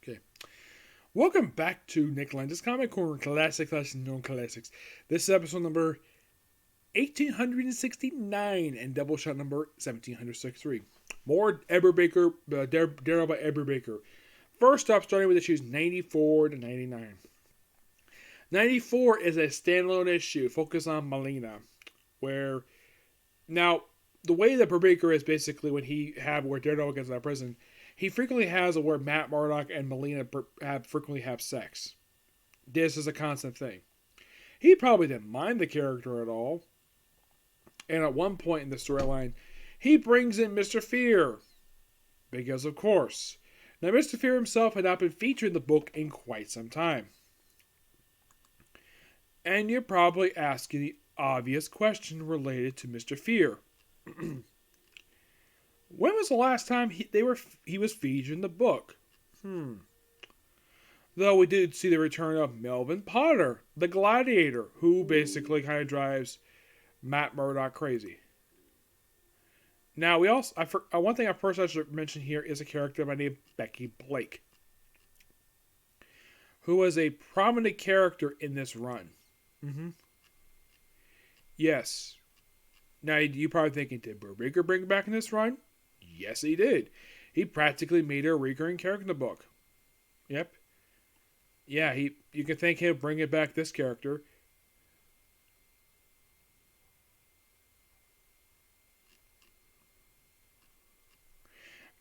Okay. Welcome back to Nick Lenz's Comic Corner Classic Known Classics. This is episode number 1869 and Doubleshot number 1763. More Edward Baker, Daredevil by Edward Baker. First up, starting with issues 94 to 99. 94 is a standalone issue focused on Melina, where now the way that Brubaker is basically where Daredevil gets out of prison, he frequently has where Matt Murdock and Melina frequently have sex. This is a constant thing. He probably didn't mind the character at all. And at one point in the storyline, he brings in Mr. Fear. Because of course. Now Mr. Fear himself had not been featured in the book in quite some time. And you're probably asking the obvious question related to Mr. Fear. When was the last time he was featured in the book? Though we did see the return of Melvin Potter, the Gladiator, who basically kind of drives Matt Murdock crazy. Now, one thing I first should mention here is a character by the name of Becky Blake, who was a prominent character in this run. Yes. Now, you're probably thinking, did Brubaker bring back in this run? Yes, he did. He practically made her a recurring character in the book. Yep. Yeah, you can thank him bringing back this character.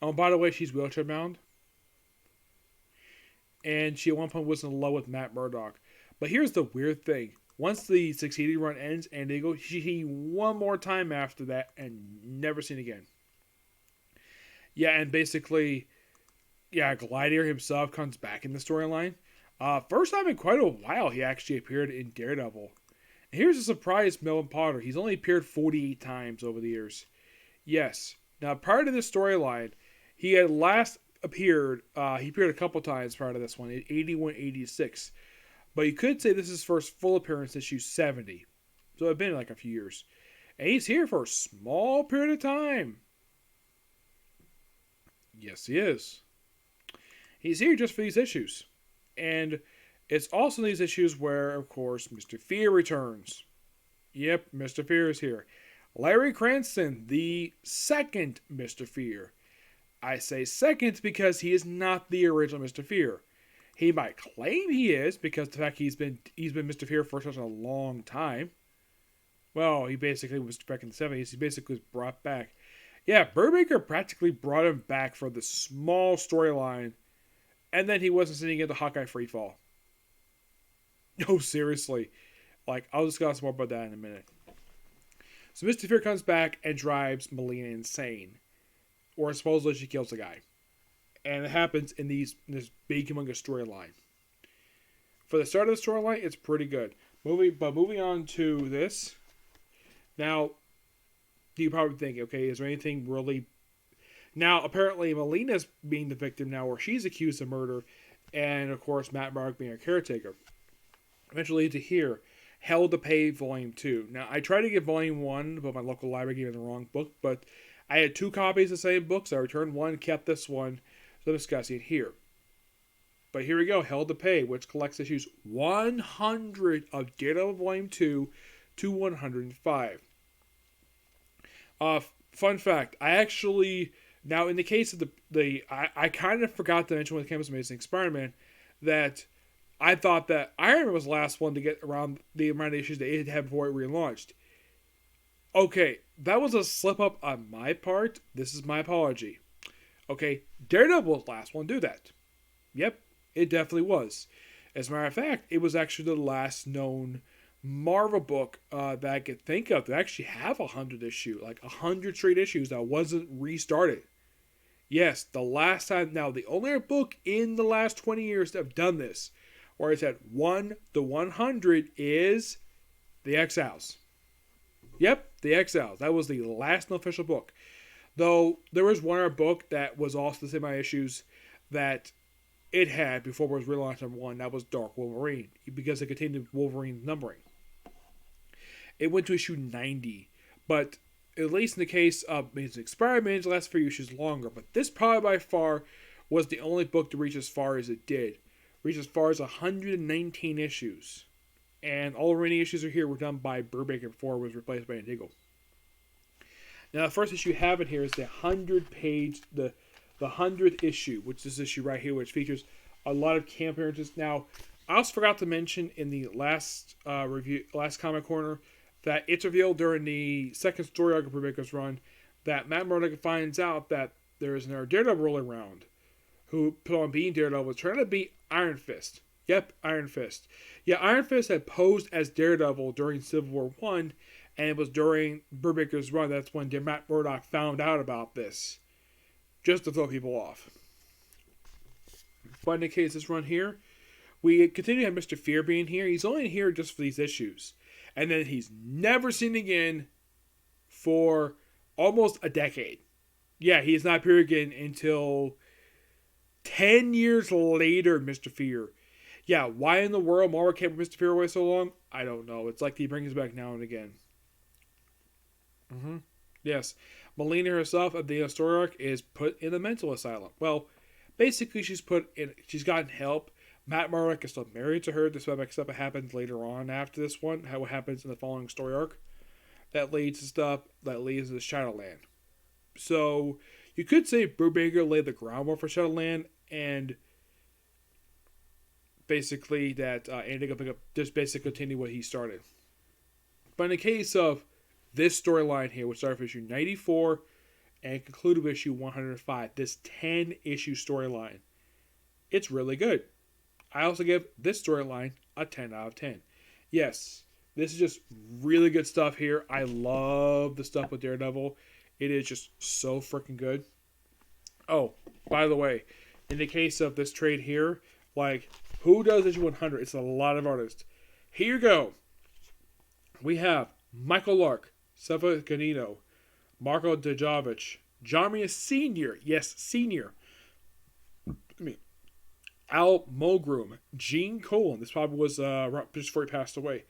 Oh, by the way, she's wheelchair bound. And she at one point was in love with Matt Murdock. But here's the weird thing. Once the succeeding run ends and they go see one more time after that and never seen again. Yeah, and basically, Gladiator himself comes back in the storyline. First time in quite a while he actually appeared in Daredevil. And here's a surprise, Melvin Potter. He's only appeared 48 times over the years. Yes. Now, prior to this storyline, he had last appeared, he appeared a couple times prior to this one, in 81, 86. But you could say this is his first full appearance, issue 70. So it's been like a few years. And he's here for a small period of time. Yes, he is. He's here just for these issues. And it's also these issues where, of course, Mr. Fear returns. Yep, Mr. Fear is here. Larry Cranston, the second Mr. Fear. I say second because he is not the original Mr. Fear. He might claim he is because of the fact he's been Mr. Fear for such a long time. Well, he basically was back in the 70s. He basically was brought back. Yeah, Brubaker practically brought him back for the small storyline, and then he wasn't sitting in the Hawkeye Freefall. No, seriously. I'll discuss more about that in a minute. So Mr. Fear comes back and drives Melina insane. Or supposedly she kills a guy. And it happens in this big humongous storyline. For the start of the storyline, it's pretty good. Moving on to this. Now, you probably think, okay, is there anything really... Now, apparently, Melina's being the victim now, where she's accused of murder, and, of course, Matt Murdock being a caretaker. Eventually to here, Hell to Pay Volume 2. Now, I tried to get Volume 1, but my local library gave me the wrong book, but I had 2 copies of the same book, so I returned one, kept this one, so I'm discussing it here. But here we go, Hell to Pay, which collects issues 100 of Daredevil Volume 2 to 105. Fun fact, I actually, now in the case of I kind of forgot to mention when it came to Amazing Spider-Man, that I thought that Iron Man was the last one to get around the amount of issues that it had before it relaunched. Okay, that was a slip up on my part. This is my apology. Okay, Daredevil was the last one to do that. Yep, it definitely was. As a matter of fact, it was actually the last known Marvel book that I could think of to actually have 100 issue, 100 straight issues that wasn't restarted. Yes, the last time. Now, the only book in the last 20 years that have done this, where it's at 1 to 100, is The Exiles. Yep, The Exiles. That was the last official book. Though there was one other book that was also the same amount of issues that it had before it was relaunched number 1. That was Dark Wolverine, because it continued Wolverine's numbering. It went to issue 90, but at least in the case of Amazing Spider-Man, the last few issues longer. But this probably by far was the only book to reach as far as it did. Reached as far as 119 issues. And all the remaining issues are here were done by Brubaker before it was replaced by Indigo. Now, the first issue you have in here is the 100-page, the 100th issue, which is this issue right here, which features a lot of camp appearances. Now, I also forgot to mention in the last last comic corner, that it's revealed during the second story arc of Brubaker's run that Matt Murdock finds out that there is another Daredevil rolling around who put on being Daredevil was trying to beat Iron Fist. Yep, Iron Fist. Yeah, Iron Fist had posed as Daredevil during Civil War 1, and it was during Brubaker's run that's when Matt Murdock found out about this. Just to throw people off. But in the case of this run here, we continue to have Mr. Fear being here. He's only here just for these issues. And then he's never seen again for almost a decade. Yeah, he has not appeared again until 10 years later, Mr. Fear. Yeah, why in the world Marvel kept Mr. Fear away so long? I don't know. It's like he brings back now and again. Yes. Melina herself at the story arc is put in a mental asylum. Well, basically she's gotten help. Matt Murdock is still married to her, despite stuff that happens later on after this one, how it happens in the following story arc. That leads to stuff that leads to Shadowland. So, you could say Brubaker laid the groundwork for Shadowland, and basically that Andy will pick up, just basically continue what he started. But in the case of this storyline here, which started with issue 94 and concluded with issue 105, this 10-issue storyline, it's really good. I also give this storyline a 10 out of 10. Yes, this is just really good stuff here. I love the stuff with Daredevil. It is just so freaking good. Oh, by the way, in the case of this trade here, like, who does issue 100? It's a lot of artists. Here you go. We have Michael Lark, Sava Ganino, Marco Djavovic, John Romita Sr. Yes, Sr. Al Mulgrew, Gene Colan. This probably was just before he passed away.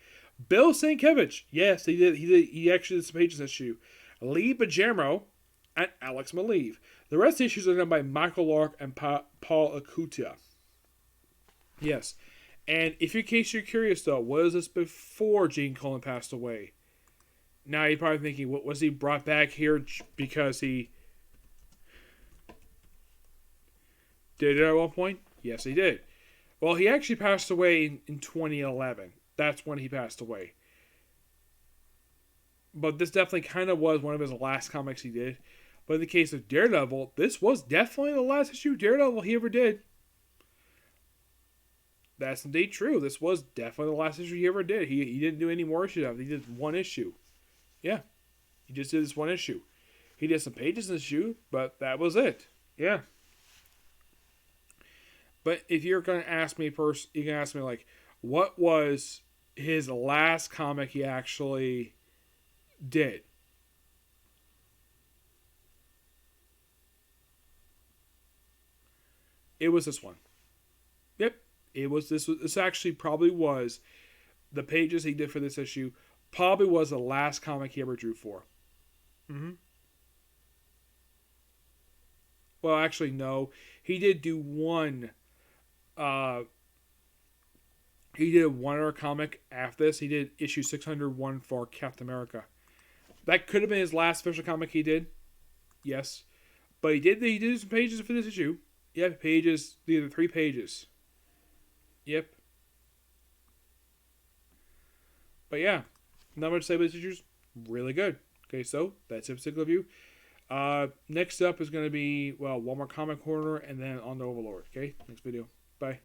Bill Sienkiewicz. Yes, he did. He actually did some pages issue. Lee Bajamro and Alex Maleev. The rest of the issues are done by Michael Lark and Paul Acutia. Yes. And in case you're curious, though, was this before Gene Colan passed away? Now you're probably thinking, what was he brought back here because he did it at one point? Yes, he did. Well, he actually passed away in 2011. That's when he passed away. But this definitely kind of was one of his last comics he did. But in the case of Daredevil, this was definitely the last issue of Daredevil he ever did. That's indeed true. This was definitely the last issue he ever did. He didn't do any more issues of it. He did one issue. Yeah. He just did this one issue. He did some pages in this issue, but that was it. Yeah. But if you're going to ask me, you can ask me, like, what was his last comic he actually did? It was this one. Yep. This actually probably was the pages he did for this issue. Probably was the last comic he ever drew for. Well, actually, no. He did do one. He did one other comic after this. He did issue 601 for Captain America. That could have been his last official comic he did. Yes. But he did some pages for this issue. Yep, pages. These are 3 pages. Yep. But yeah, not much to say about this issue's really good. Okay, so that's a particular review. Next up is going to be, one more comic corner and then on the Overlord. Okay, next video. Bye.